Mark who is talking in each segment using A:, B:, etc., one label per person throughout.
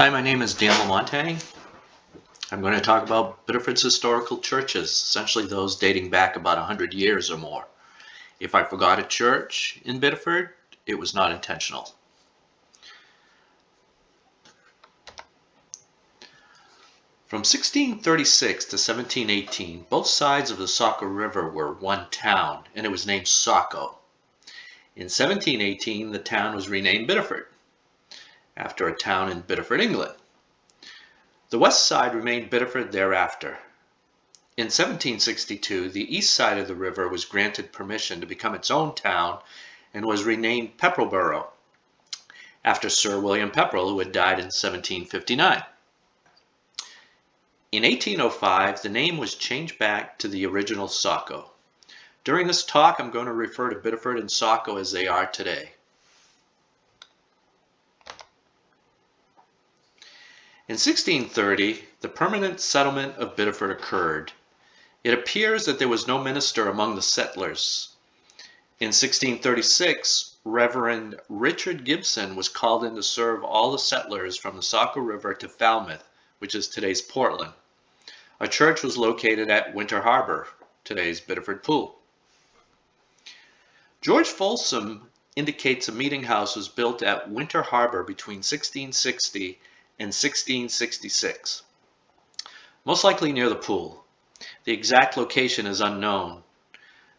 A: Hi, my name is Dan Lamonte. I'm going to talk about Biddeford's historical churches, essentially those dating back about 100 years or more. If I forgot a church in Biddeford, it was not intentional. From 1636 to 1718, both sides of the Saco River were one town, and it was named Saco. In 1718, the town was renamed Biddeford, after a town in Biddeford, England. The west side remained Biddeford thereafter. In 1762, the east side of the river was granted permission to become its own town and was renamed Pepperellborough, after Sir William Pepperell, who had died in 1759. In 1805, the name was changed back to the original Saco. During this talk, I'm going to refer to Biddeford and Saco as they are today. In 1630, the permanent settlement of Biddeford occurred. It appears that there was no minister among the settlers. In 1636, Reverend Richard Gibson was called in to serve all the settlers from the Saco River to Falmouth, which is today's Portland. A church was located at Winter Harbor, today's Biddeford Pool. George Folsom indicates a meeting house was built at Winter Harbor between 1660 and 1666, most likely near the pool. The exact location is unknown.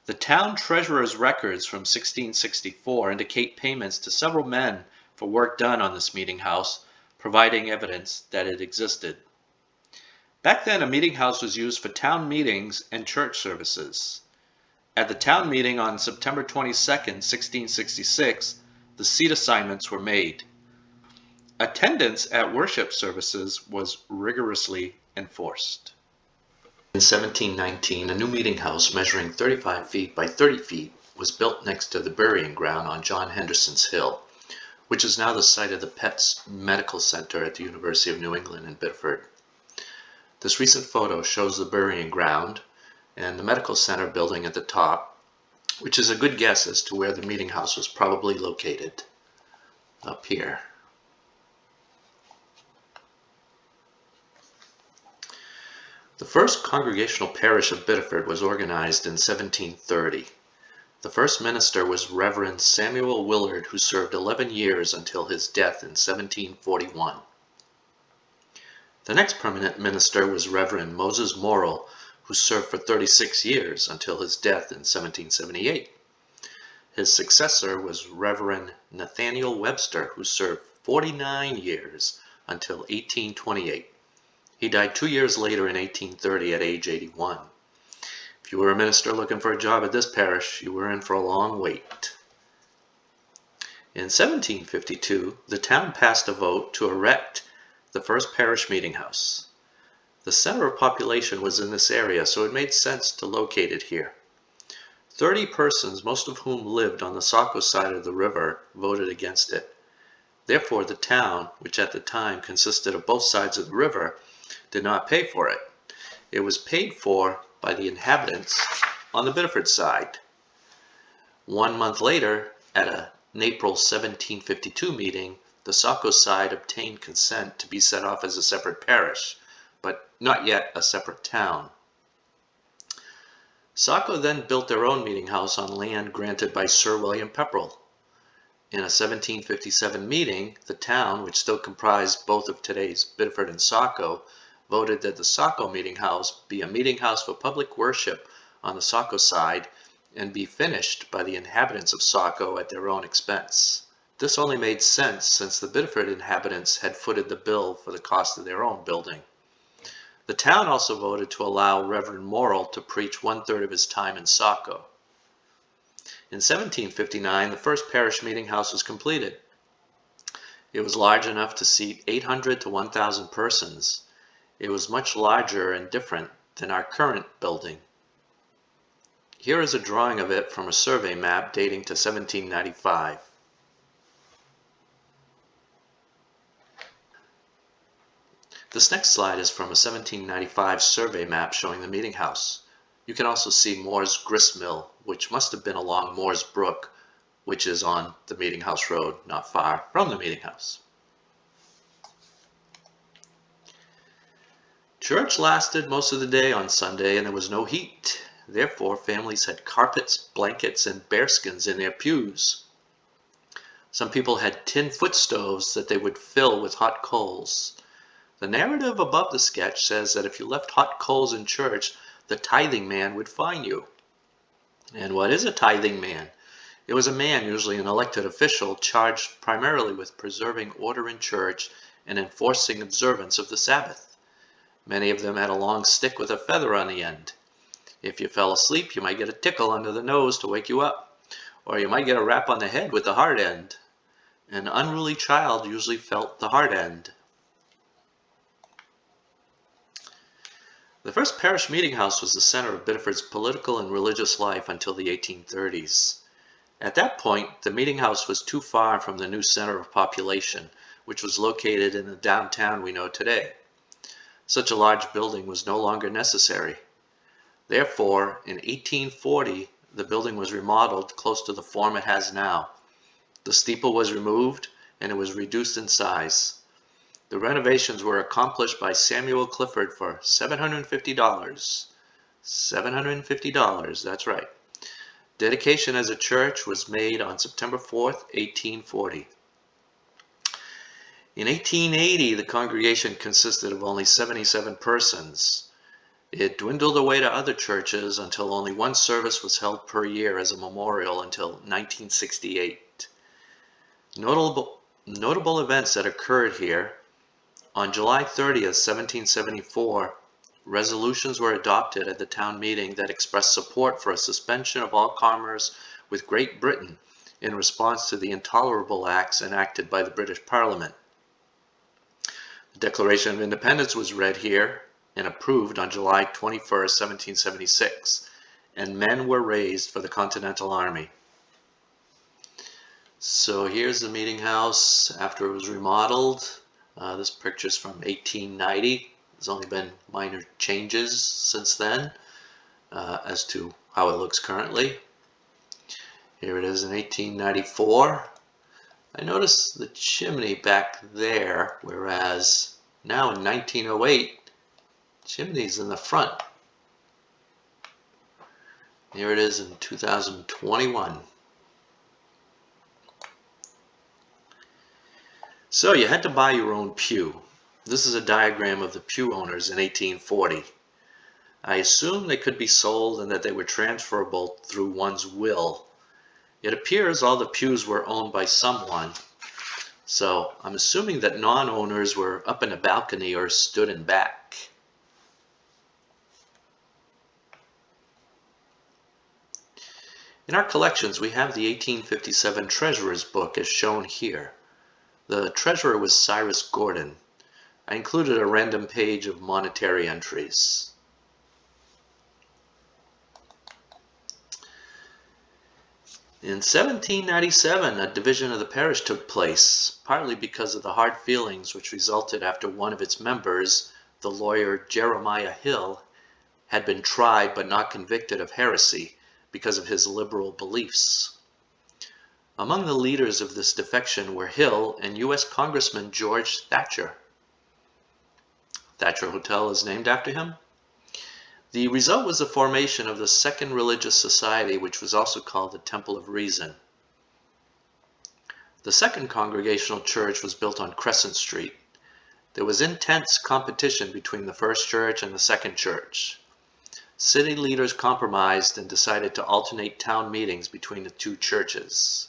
A: The town treasurer's records from 1664 indicate payments to several men for work done on this meeting house, providing evidence that it existed. Back then, a meeting house was used for town meetings and church services. At the town meeting on September 22, 1666, the seat assignments were made. Attendance at worship services was rigorously enforced. In 1719, a new meeting house measuring 35 feet by 30 feet was built next to the burying ground on John Henderson's Hill, which is now the site of the Pets Medical Center at the University of New England in Biddeford. This recent photo shows the burying ground and the medical center building at the top, which is a good guess as to where the meeting house was probably located, up here. The first congregational parish of Biddeford was organized in 1730. The first minister was Reverend Samuel Willard, who served 11 years until his death in 1741. The next permanent minister was Reverend Moses Morrill, who served for 36 years until his death in 1778. His successor was Reverend Nathaniel Webster, who served 49 years until 1828. He died 2 years later in 1830 at age 81. If you were a minister looking for a job at this parish, you were in for a long wait. In 1752, the town passed a vote to erect the first parish meeting house. The center of population was in this area, so it made sense to locate it here. 30 persons, most of whom lived on the Saco side of the river, voted against it. Therefore, the town, which at the time consisted of both sides of the river, did not pay for it. It was paid for by the inhabitants on the Biddeford side. 1 month later, at an April 1752 meeting, the Saco side obtained consent to be set off as a separate parish, but not yet a separate town. Saco then built their own meeting house on land granted by Sir William Pepperell. In a 1757 meeting, the town, which still comprised both of today's Biddeford and Saco, voted that the Saco meeting house be a meeting house for public worship on the Saco side and be finished by the inhabitants of Saco at their own expense. This only made sense since the Biddeford inhabitants had footed the bill for the cost of their own building. The town also voted to allow Reverend Morrill to preach 1/3 of his time in Saco. In 1759, the first parish meeting house was completed. It was large enough to seat 800 to 1,000 persons. It was much larger and different than our current building. Here is a drawing of it from a survey map dating to 1795. This next slide is from a 1795 survey map showing the meeting house. You can also see Moore's grist mill, which must have been along Moore's Brook, which is on the Meeting House Road, not far from the Meeting House. Church lasted most of the day on Sunday and there was no heat. Therefore, families had carpets, blankets, and bearskins in their pews. Some people had tin foot stoves that they would fill with hot coals. The narrative above the sketch says that if you left hot coals in church, the tithing man would fine you. And what is a tithing man? It was a man, usually an elected official, charged primarily with preserving order in church and enforcing observance of the Sabbath. Many of them had a long stick with a feather on the end. If you fell asleep, you might get a tickle under the nose to wake you up, or you might get a rap on the head with the hard end. An unruly child usually felt the hard end. The first parish meeting house was the center of Biddeford's political and religious life until the 1830s. At that point, the meeting house was too far from the new center of population, which was located in the downtown we know today. Such a large building was no longer necessary. Therefore, in 1840, the building was remodeled close to the form it has now. The steeple was removed and it was reduced in size. The renovations were accomplished by Samuel Clifford for $750. $750, that's right. Dedication as a church was made on September 4th, 1840. In 1880, the congregation consisted of only 77 persons. It dwindled away to other churches until only one service was held per year as a memorial until 1968. Notable events that occurred here. On July 30th, 1774, resolutions were adopted at the town meeting that expressed support for a suspension of all commerce with Great Britain in response to the intolerable acts enacted by the British Parliament. The Declaration of Independence was read here and approved on July 21st, 1776, and men were raised for the Continental Army. So here's the meeting house after it was remodeled. This picture's from 1890. There's only been minor changes since then as to how it looks currently. Here it is in 1894. I noticed the chimney back there, whereas now in 1908, chimney's in the front. Here it is in 2021. So you had to buy your own pew. This is a diagram of the pew owners in 1840. I assume they could be sold and that they were transferable through one's will. It appears all the pews were owned by someone, so I'm assuming that non-owners were up in a balcony or stood in back. In our collections, we have the 1857 Treasurer's Book as shown here. The treasurer was Cyrus Gordon. I included a random page of monetary entries. In 1797, a division of the parish took place, partly because of the hard feelings which resulted after one of its members, the lawyer Jeremiah Hill, had been tried but not convicted of heresy because of his liberal beliefs. Among the leaders of this defection were Hill and U.S. Congressman George Thatcher. Thatcher Hotel is named after him. The result was the formation of the Second Religious Society, which was also called the Temple of Reason. The Second Congregational Church was built on Crescent Street. There was intense competition between the First Church and the Second Church. City leaders compromised and decided to alternate town meetings between the two churches.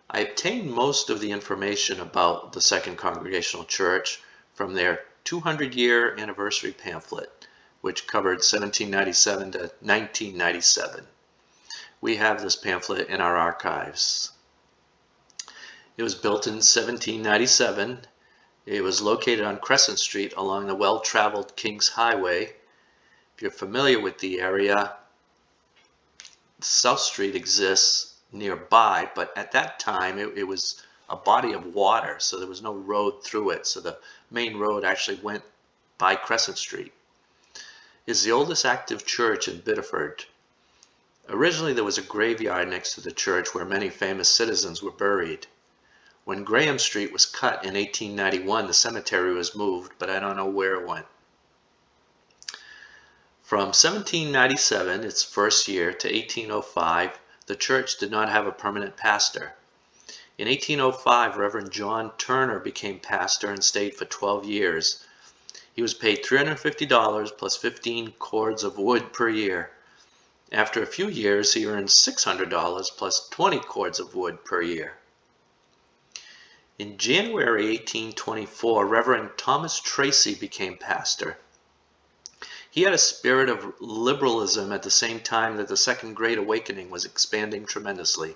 A: I obtained most of the information about the Second Congregational Church from their 200-year anniversary pamphlet, which covered 1797 to 1997. We have this pamphlet in our archives. It was built in 1797. It was located on Crescent Street along the well-traveled Kings Highway. If you're familiar with the area, South Street exists nearby, but at that time it was a body of water, so there was no road through it, so the main road actually went by Crescent Street. It's the oldest active church in Biddeford. Originally there was a graveyard next to the church where many famous citizens were buried. When Graham Street was cut in 1891, the cemetery was moved, but I don't know where it went. From 1797, its first year, to 1805, the church did not have a permanent pastor. In 1805, Reverend John Turner became pastor and stayed for 12 years. He was paid $350 plus 15 cords of wood per year. After a few years, he earned $600 plus 20 cords of wood per year. In January 1824, Reverend Thomas Tracy became pastor. He had a spirit of liberalism at the same time that the Second Great Awakening was expanding tremendously.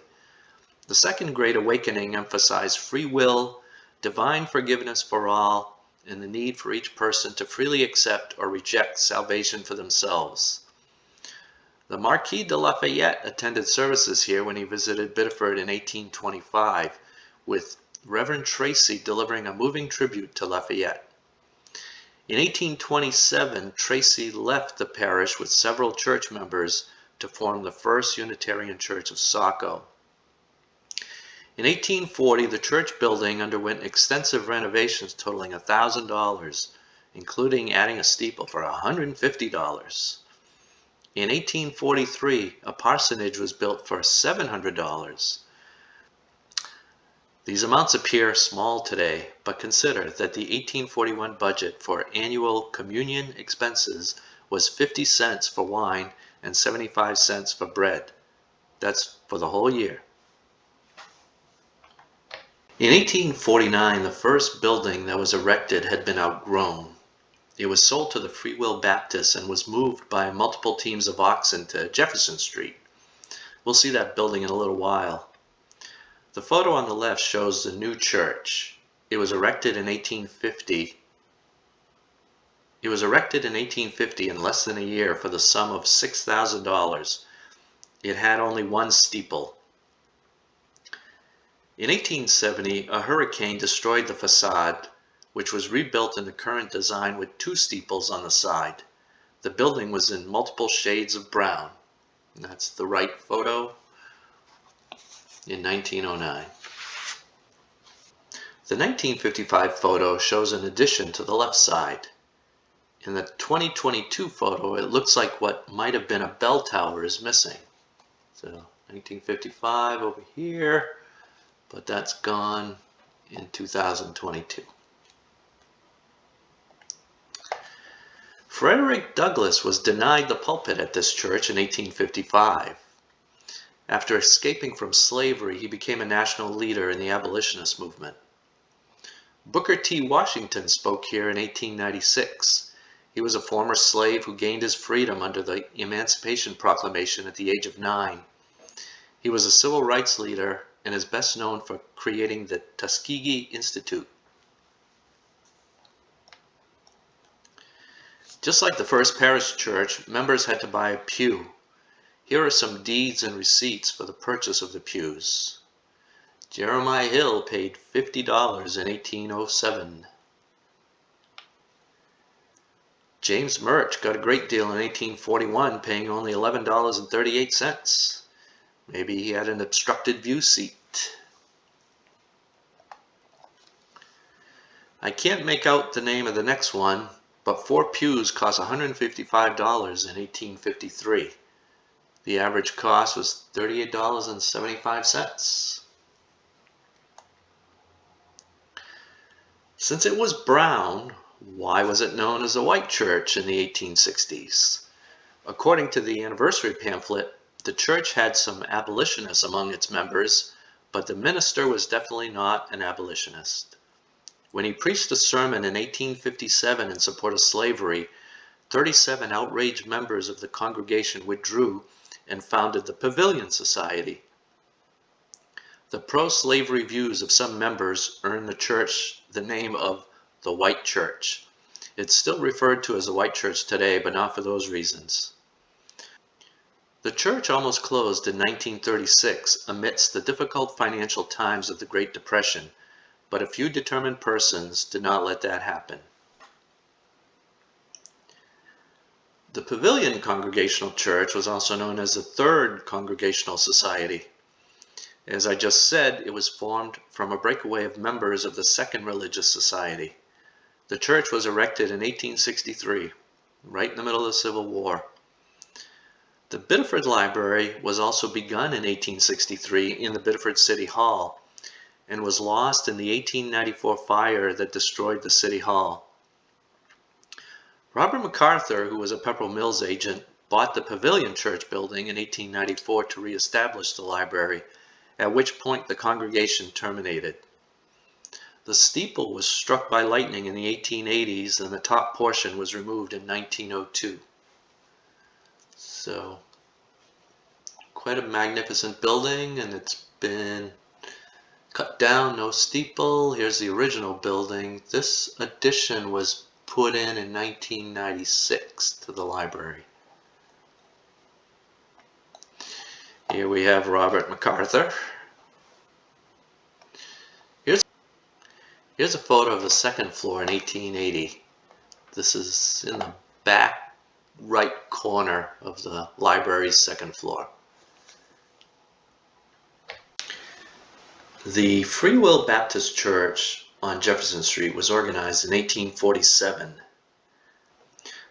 A: The Second Great Awakening emphasized free will, divine forgiveness for all, and the need for each person to freely accept or reject salvation for themselves. The Marquis de Lafayette attended services here when he visited Biddeford in 1825, with Reverend Tracy delivering a moving tribute to Lafayette. In 1827, Tracy left the parish with several church members to form the First Unitarian Church of Saco. In 1840, the church building underwent extensive renovations totaling $1,000, including adding a steeple for $150. In 1843, a parsonage was built for $700. These amounts appear small today, but consider that the 1841 budget for annual communion expenses was 50 cents for wine and 75 cents for bread. That's for the whole year. In 1849, the first building that was erected had been outgrown. It was sold to the Free Will Baptists and was moved by multiple teams of oxen to Jefferson Street. We'll see that building in a little while. The photo on the left shows the new church. It was erected in 1850. It was erected in 1850 in less than a year for the sum of $6,000. It had only one steeple. In 1870, a hurricane destroyed the facade, which was rebuilt in the current design with two steeples on the side. The building was in multiple shades of brown. And that's the right photo in 1909. The 1955 photo shows an addition to the left side. In the 2022 photo, it looks like what might have been a bell tower is missing. So 1955 over here, but that's gone in 2022. Frederick Douglass was denied the pulpit at this church in 1855. After escaping from slavery, he became a national leader in the abolitionist movement. Booker T. Washington spoke here in 1896. He was a former slave who gained his freedom under the Emancipation Proclamation at the age of 9. He was a civil rights leader and is best known for creating the Tuskegee Institute. Just like the first parish church, members had to buy a pew. Here are some deeds and receipts for the purchase of the pews. Jeremiah Hill paid $50 in 1807. James Murch got a great deal in 1841, paying only $11.38. Maybe he had an obstructed view seat. I can't make out the name of the next one, but 4 pews cost $155 in 1853. The average cost was $38.75. Since it was brown, why was it known as a white church in the 1860s? According to the anniversary pamphlet, the church had some abolitionists among its members, but the minister was definitely not an abolitionist. When he preached a sermon in 1857 in support of slavery, 37 outraged members of the congregation withdrew and founded the Pavilion Society. The pro-slavery views of some members earned the church the name of the White Church. It's still referred to as the White Church today, but not for those reasons. The church almost closed in 1936 amidst the difficult financial times of the Great Depression, but a few determined persons did not let that happen. The Pavilion Congregational Church was also known as the Third Congregational Society. As I just said, it was formed from a breakaway of members of the Second Religious Society. The church was erected in 1863, right in the middle of the Civil War. The Biddeford Library was also begun in 1863 in the Biddeford City Hall and was lost in the 1894 fire that destroyed the City Hall. Robert MacArthur, who was a Pepperell Mills agent, bought the Pavilion Church building in 1894 to reestablish the library, at which point the congregation terminated. The steeple was struck by lightning in the 1880s and the top portion was removed in 1902. So, quite a magnificent building, and it's been cut down, no steeple. Here's the original building. This addition was put in 1996 to the library. Here we have Robert MacArthur. Here's a photo of the second floor in 1880. This is in the back right corner of the library's second floor. The Free Will Baptist Church on Jefferson Street was organized in 1847.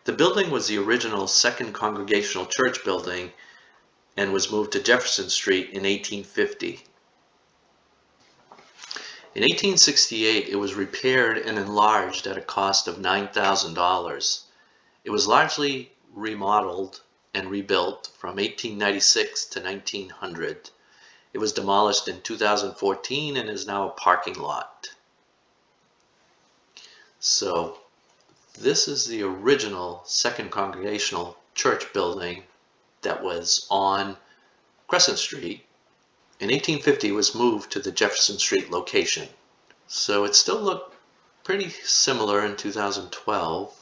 A: The building was the original Second Congregational Church building and was moved to Jefferson Street in 1850. In 1868, it was repaired and enlarged at a cost of $9,000. It was largely remodeled and rebuilt from 1896 to 1900. It was demolished in 2014 and is now a parking lot. So this is the original Second Congregational Church building that was on Crescent Street. In 1850, it was moved to the Jefferson Street location. So it still looked pretty similar in 2012.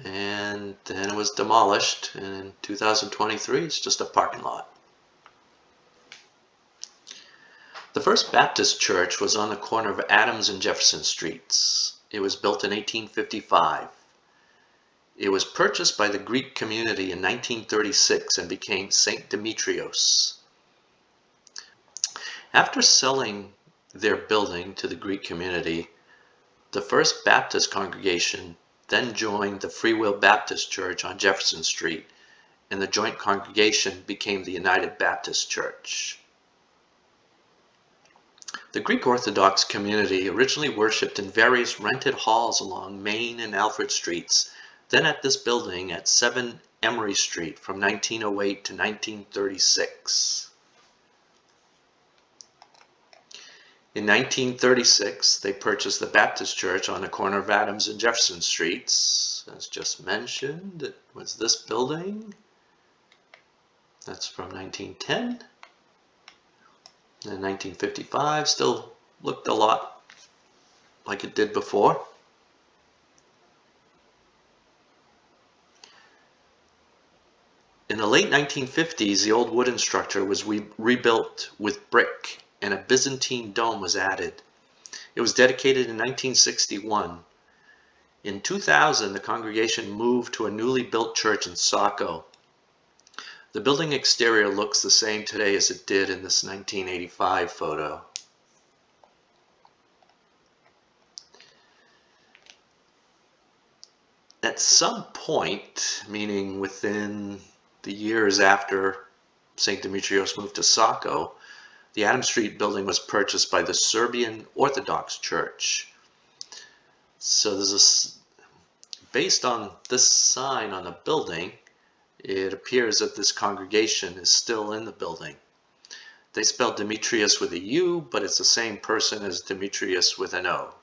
A: And then it was demolished, and in 2023, it's just a parking lot. The first Baptist church was on the corner of Adams and Jefferson Streets. It was built in 1855. It was purchased by the Greek community in 1936 and became St. Demetrios. After selling their building to the Greek community, the First Baptist congregation then joined the Free Will Baptist Church on Jefferson Street, and the joint congregation became the United Baptist Church. The Greek Orthodox community originally worshipped in various rented halls along Main and Alfred Streets, then at this building at 7 Emery Street from 1908 to 1936. In 1936, they purchased the Baptist Church on the corner of Adams and Jefferson Streets. As just mentioned, it was this building. That's from 1910. And 1955 still looked a lot like it did before. In the late 1950s, the old wooden structure was rebuilt with brick, and a Byzantine dome was added. It was dedicated in 1961. In 2000, the congregation moved to a newly built church in Saco. The building exterior looks the same today as it did in this 1985 photo. At some point, meaning within the years after St. Demetrios moved to Saco, the Adams Street building was purchased by the Serbian Orthodox Church. So based on this sign on the building, it appears that this congregation is still in the building. They spell Demetrius with a U, but it's the same person as Demetrius with an O.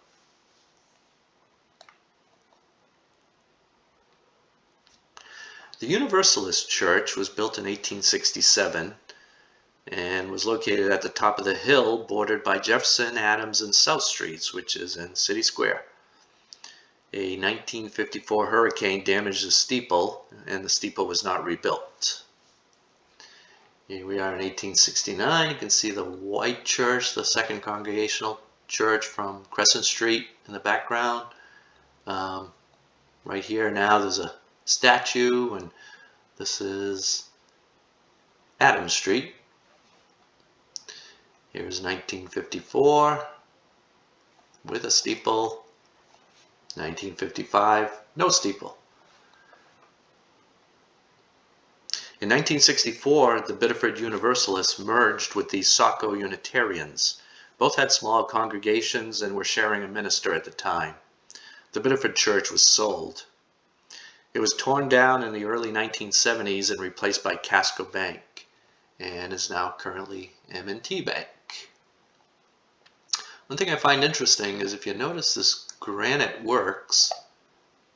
A: The Universalist Church was built in 1867 and was located at the top of the hill bordered by Jefferson, Adams, and South Streets, which is in City Square. A 1954 hurricane damaged the steeple, and the steeple was not rebuilt. Here we are in 1869. You can see the white church, the Second Congregational Church from Crescent Street in the background. Right here now there's a statue, and this is Adams Street. Here's 1954 with a steeple. 1955, no steeple. In 1964, the Biddeford Universalists merged with the Saco Unitarians. Both had small congregations and were sharing a minister at the time. The Biddeford Church was sold. It was torn down in the early 1970s and replaced by Casco Bank, and is now currently M&T Bank. One thing I find interesting is if you notice this granite works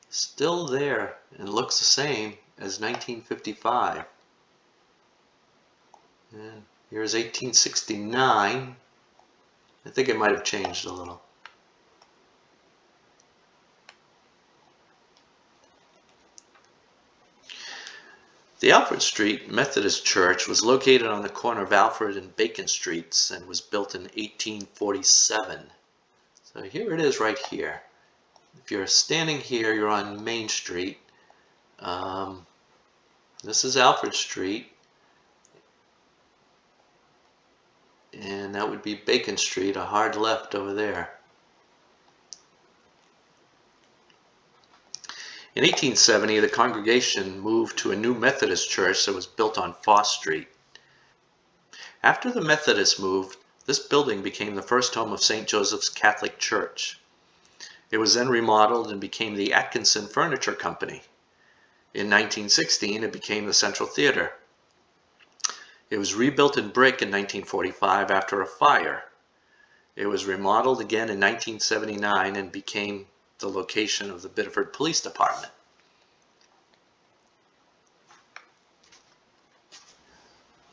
A: still there and looks the same as 1955. And here's 1869. I think it might have changed a little. The Alfred Street Methodist Church was located on the corner of Alfred and Bacon Streets and was built in 1847. So here it is right here. If you're standing here, you're on Main Street. This is Alfred Street. And that would be Bacon Street, a hard left over there. In 1870, the congregation moved to a new Methodist church that was built on Foss Street. After the Methodists moved, this building became the first home of St. Joseph's Catholic Church. It was then remodeled and became the Atkinson Furniture Company. In 1916, it became the Central Theater. It was rebuilt in brick in 1945 after a fire. It was remodeled again in 1979 and became the location of the Biddeford Police Department.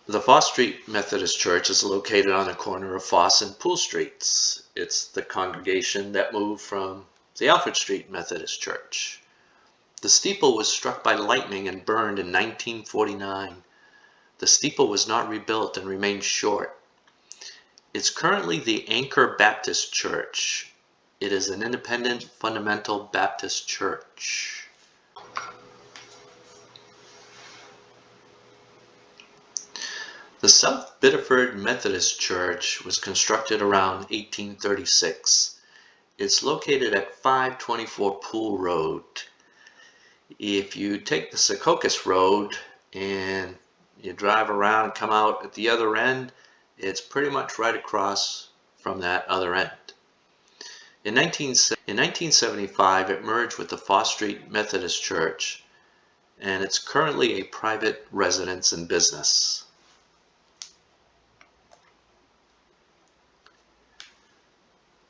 A: The Foss Street Methodist Church is located on the corner of Foss and Pool Streets. It's the congregation that moved from the Alfred Street Methodist Church. The steeple was struck by lightning and burned in 1949. The steeple was not rebuilt and remained short. It's currently the Anchor Baptist Church. It is an independent fundamental Baptist church. The South Biddeford Methodist Church was constructed around 1836. It's located at 524 Pool Road. If you take the Secaucus Road and you drive around and come out at the other end, it's pretty much right across from that other end. In 1975, it merged with the Foss Street Methodist Church, and it's currently a private residence and business.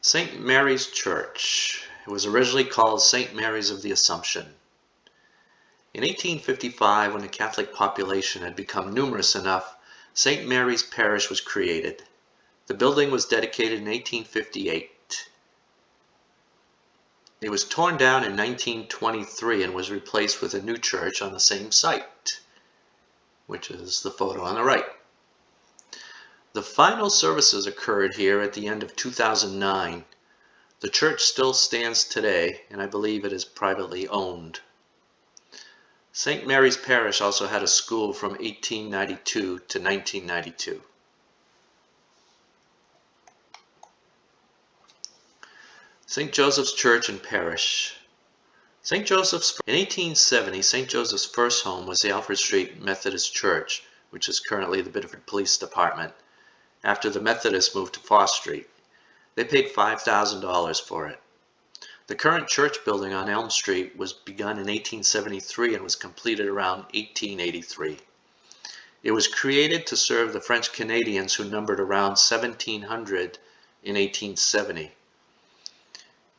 A: St. Mary's Church. It was originally called St. Mary's of the Assumption. In 1855, when the Catholic population had become numerous enough, St. Mary's Parish was created. The building was dedicated in 1858. It was torn down in 1923 and was replaced with a new church on the same site, which is the photo on the right. The final services occurred here at the end of 2009. The church still stands today, and I believe it is privately owned. St. Mary's Parish also had a school from 1892 to 1992. St. Joseph's Church and Parish. In 1870, St. Joseph's first home was the Alfred Street Methodist Church, which is currently the Biddeford Police Department, after the Methodists moved to Foss Street. They paid $5,000 for it. The current church building on Elm Street was begun in 1873 and was completed around 1883. It was created to serve the French Canadians who numbered around 1,700 in 1870.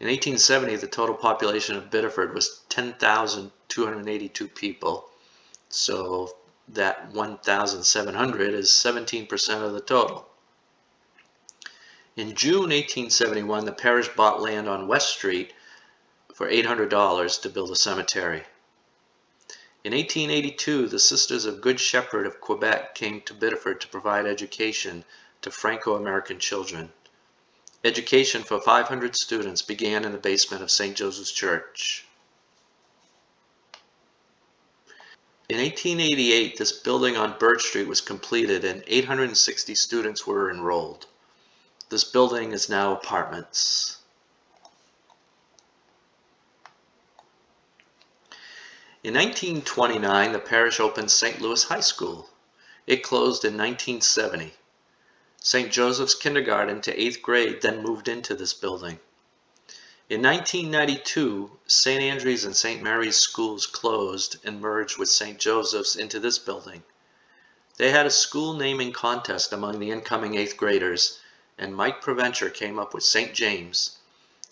A: In 1870, the total population of Biddeford was 10,282 people, so that 1,700 is 17% of the total. In June 1871, the parish bought land on West Street for $800 to build a cemetery. In 1882, the Sisters of Good Shepherd of Quebec came to Biddeford to provide education to Franco-American children. Education for 500 students began in the basement of St. Joseph's Church. In 1888, this building on Birch Street was completed and 860 students were enrolled. This building is now apartments. In 1929, the parish opened St. Louis High School. It closed in 1970. St. Joseph's Kindergarten to 8th grade then moved into this building. In 1992, St. Andrew's and St. Mary's schools closed and merged with St. Joseph's into this building. They had a school naming contest among the incoming 8th graders, and Mike Preventure came up with St. James.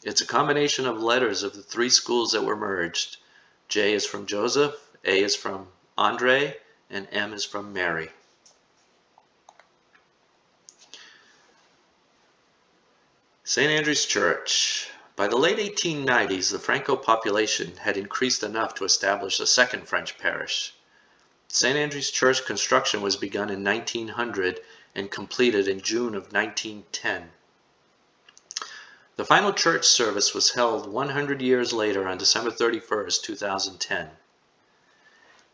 A: It's a combination of letters of the three schools that were merged. J is from Joseph, A is from Andre, and M is from Mary. St. Andrew's Church. By the late 1890s, the Franco population had increased enough to establish a second French parish. St. Andrew's Church construction was begun in 1900 and completed in June of 1910. The final church service was held 100 years later on December 31st, 2010.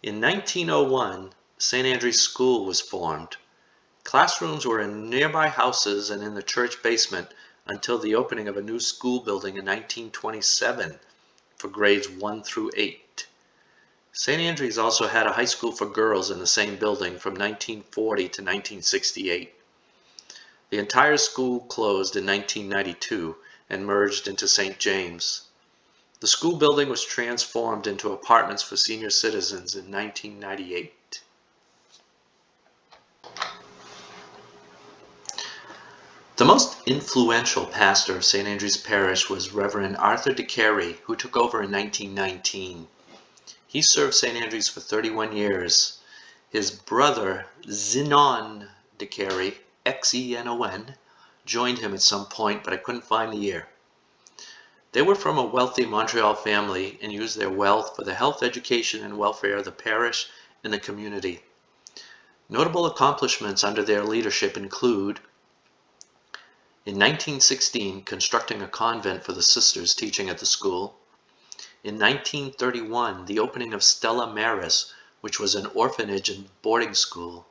A: In 1901, St. Andrew's School was formed. Classrooms were in nearby houses and in the church basement until the opening of a new school building in 1927 for grades 1 through 8. St. Andrew's also had a high school for girls in the same building from 1940 to 1968. The entire school closed in 1992 and merged into St. James. The school building was transformed into apartments for senior citizens in 1998. The most influential pastor of St. Andrew's Parish was Reverend Arthur DeCary, who took over in 1919. He served St. Andrew's for 31 years. His brother, Zenon DeCary, Xenon, joined him at some point, but I couldn't find the year. They were from a wealthy Montreal family and used their wealth for the health, education, and welfare of the parish and the community. Notable accomplishments under their leadership include, in 1916, constructing a convent for the sisters teaching at the school. In 1931, the opening of Stella Maris, which was an orphanage and boarding school.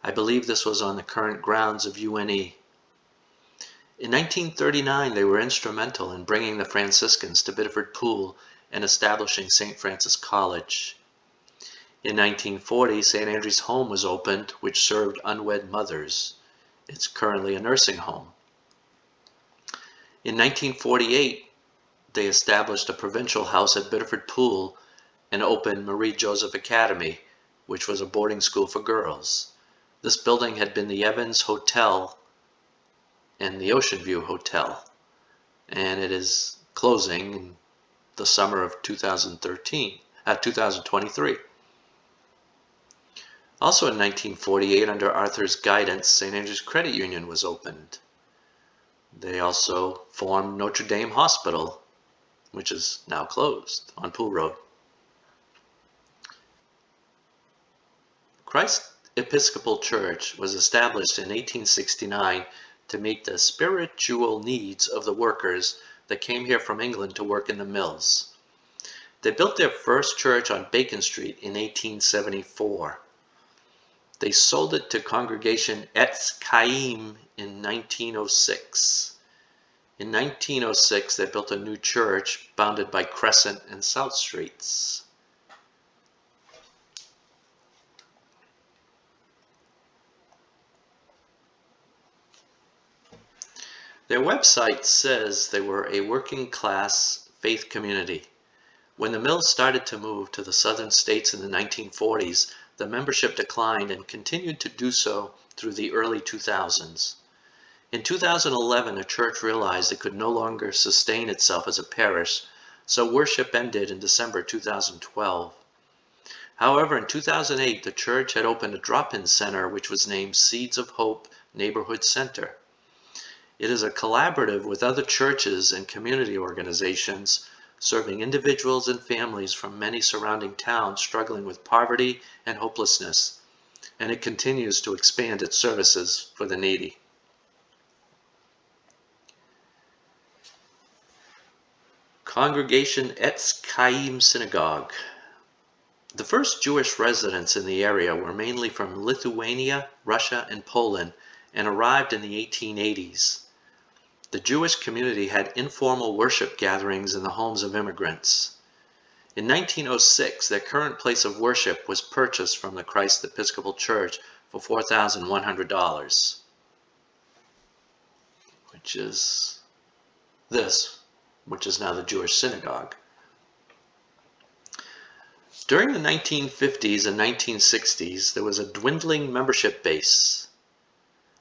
A: I believe this was on the current grounds of UNE. In 1939, they were instrumental in bringing the Franciscans to Biddeford Pool and establishing St. Francis College. In 1940, St. Andrew's Home was opened, which served unwed mothers. It's currently a nursing home. In 1948, they established a provincial house at Biddeford Pool and opened Marie Joseph Academy, which was a boarding school for girls. This building had been the Evans Hotel and the Ocean View Hotel, and it is closing in the summer of 2023. Also in 1948, under Arthur's guidance, St. Andrew's Credit Union was opened. They also formed Notre Dame Hospital, which is now closed on Pool Road. Christ Episcopal Church was established in 1869 to meet the spiritual needs of the workers that came here from England to work in the mills. They built their first church on Bacon Street in 1874. They sold it to Congregation Etz Chaim in 1906. In 1906, they built a new church bounded by Crescent and South Streets. Their website says they were a working-class faith community. When the mills started to move to the southern states in the 1940s, the membership declined and continued to do so through the early 2000s. In 2011, the church realized it could no longer sustain itself as a parish, so worship ended in December 2012. However, in 2008, the church had opened a drop-in center which was named Seeds of Hope Neighborhood Center. It is a collaborative with other churches and community organizations serving individuals and families from many surrounding towns struggling with poverty and hopelessness, and it continues to expand its services for the needy. Congregation Etz Chaim Synagogue. The first Jewish residents in the area were mainly from Lithuania, Russia, and Poland, and arrived in the 1880s. The Jewish community had informal worship gatherings in the homes of immigrants. In 1906, their current place of worship was purchased from the Christ Episcopal Church for $4,100, which is this, which is now the Jewish synagogue. During the 1950s and 1960s, there was a dwindling membership base.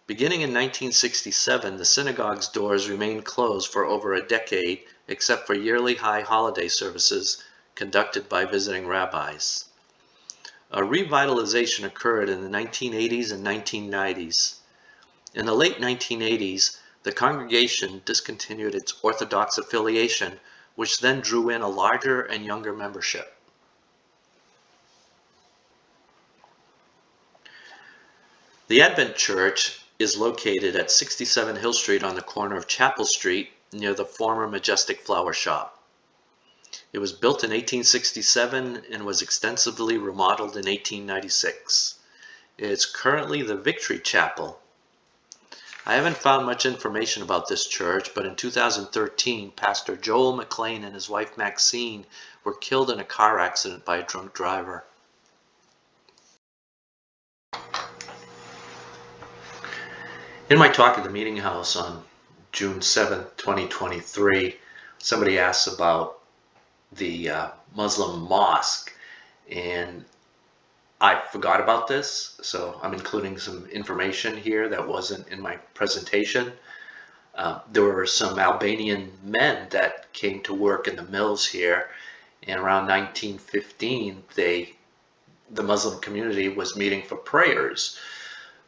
A: Beginning in 1967, the synagogue's doors remained closed for over a decade, except for yearly high holiday services conducted by visiting rabbis. A revitalization occurred in the 1980s and 1990s. In the late 1980s, the congregation discontinued its Orthodox affiliation, which then drew in a larger and younger membership. The Advent Church is located at 67 Hill Street on the corner of Chapel Street near the former Majestic Flower Shop. It was built in 1867 and was extensively remodeled in 1896. It's currently the Victory Chapel. I haven't found much information about this church, but in 2013, Pastor Joel McLean and his wife Maxine were killed in a car accident by a drunk driver. In my talk at the Meeting House on June 7, 2023, somebody asked about the Muslim mosque, and I forgot about this, so I'm including some information here that wasn't in my presentation. There were some Albanian men that came to work in the mills here, and around 1915, the Muslim community was meeting for prayers.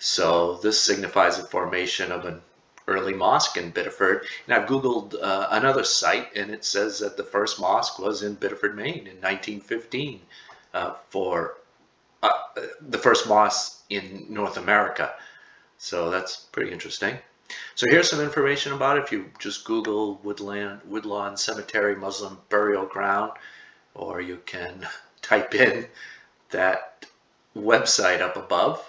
A: So this signifies the formation of an early mosque in Biddeford. And I've Googled another site, and it says that the first mosque was in Biddeford, Maine in 1915 for the first mosque in North America. So that's pretty interesting. So here's some information about it. If you just Google Woodlawn Cemetery Muslim Burial Ground, or you can type in that website up above.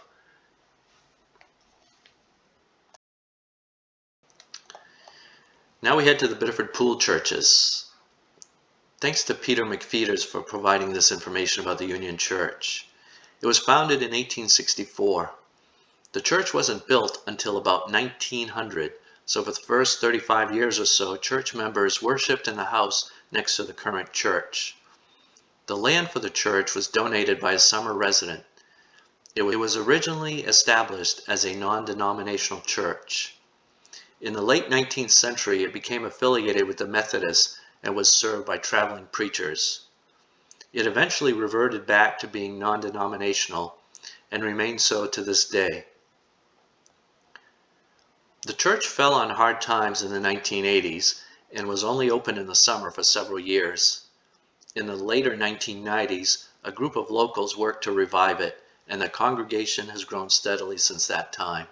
A: Now we head to the Biddeford Pool Churches. Thanks to Peter McFeeters for providing this information about the Union Church. It was founded in 1864. The church wasn't built until about 1900, so for the first 35 years or so, church members worshipped in the house next to the current church. The land for the church was donated by a summer resident. It was originally established as a non-denominational church. In the late 19th century, it became affiliated with the Methodists and was served by traveling preachers. It eventually reverted back to being non-denominational and remains so to this day. The church fell on hard times in the 1980s and was only open in the summer for several years. In the later 1990s, a group of locals worked to revive it, and the congregation has grown steadily since that time.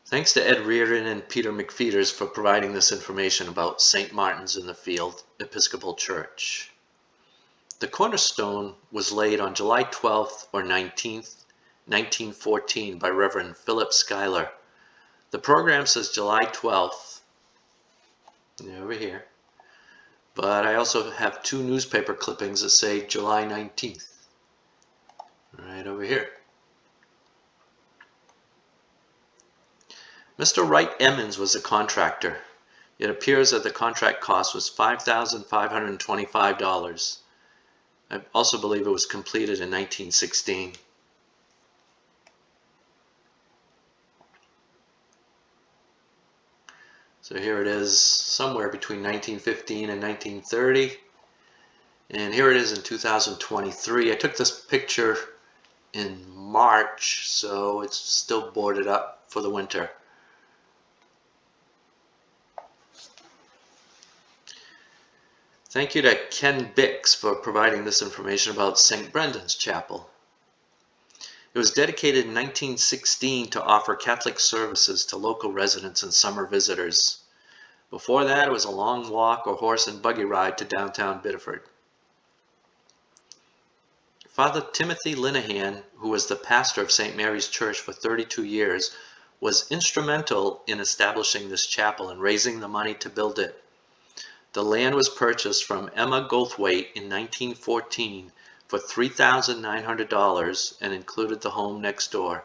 A: Thanks to Ed Reardon and Peter McFeeters for providing this information about St. Martin's in the Field Episcopal Church. The cornerstone was laid on July 12th or 19th, 1914 by Reverend Philip Schuyler. The program says July 12th, over here, but I also have two newspaper clippings that say July 19th, right over here. Mr. Wright Emmons was the contractor. It appears that the contract cost was $5,525. I also believe it was completed in 1916. So here it is, somewhere between 1915 and 1930. And here it is in 2023. I took this picture in March, so it's still boarded up for the winter. Thank you to Ken Bix for providing this information about St. Brendan's Chapel. It was dedicated in 1916 to offer Catholic services to local residents and summer visitors. Before that, it was a long walk or horse and buggy ride to downtown Biddeford. Father Timothy Linehan, who was the pastor of St. Mary's Church for 32 years, was instrumental in establishing this chapel and raising the money to build it. The land was purchased from Emma Goldthwaite in 1914 for $3,900 and included the home next door.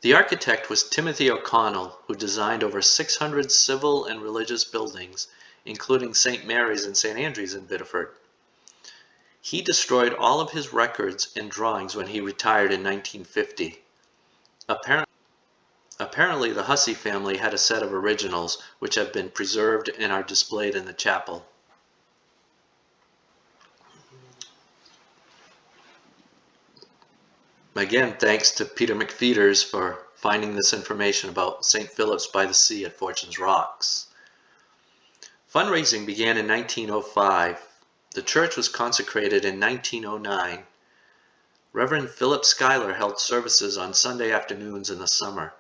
A: The architect was Timothy O'Connell, who designed over 600 civil and religious buildings, including St. Mary's and St. Andrew's in Biddeford. He destroyed all of his records and drawings when he retired in 1950. Apparently, the Hussey family had a set of originals which have been preserved and are displayed in the chapel. Again, thanks to Peter McFeeters for finding this information about St. Philip's by the Sea at Fortune's Rocks. Fundraising began in 1905. The church was consecrated in 1909. Reverend Philip Schuyler held services on Sunday afternoons in the summer.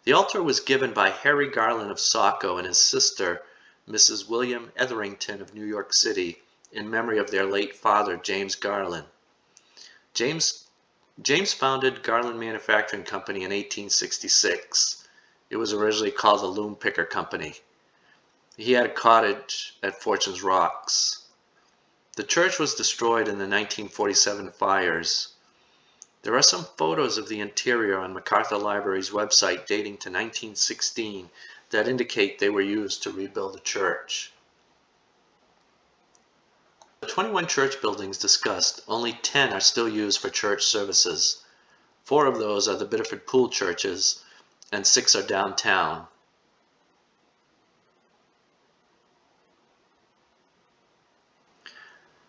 A: The altar was given by Harry Garland of Saco and his sister, Mrs. William Etherington of New York City, in memory of their late father, James Garland. James founded Garland Manufacturing Company in 1866. It was originally called the Loom Picker Company. He had a cottage at Fortune's Rocks. The church was destroyed in the 1947 fires. There are some photos of the interior on MacArthur Library's website dating to 1916 that indicate they were used to rebuild the church. The 21 church buildings discussed, only 10 are still used for church services. 4 of those are the Biddeford Pool churches, and 6 are downtown.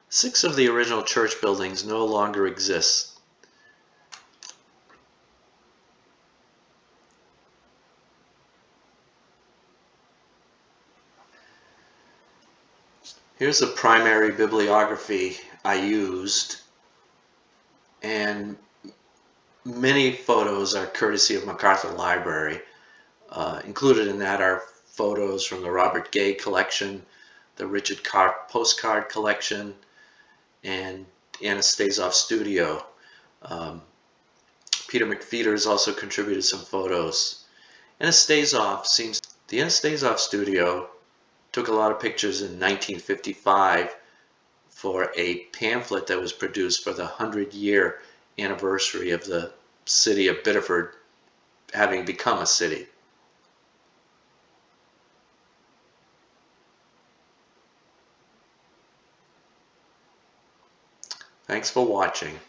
A: Six of the original church buildings no longer exist. Here's the primary bibliography I used, and many photos are courtesy of MacArthur Library. Included in that are photos from the Robert Gay collection, the Richard Carr postcard collection, and Anastasia Studio. Peter McFeeters also contributed some photos. The Anastasia Studio took a lot of pictures in 1955 for a pamphlet that was produced for the 100-year anniversary of the city of Biddeford having become a city. Thanks for watching.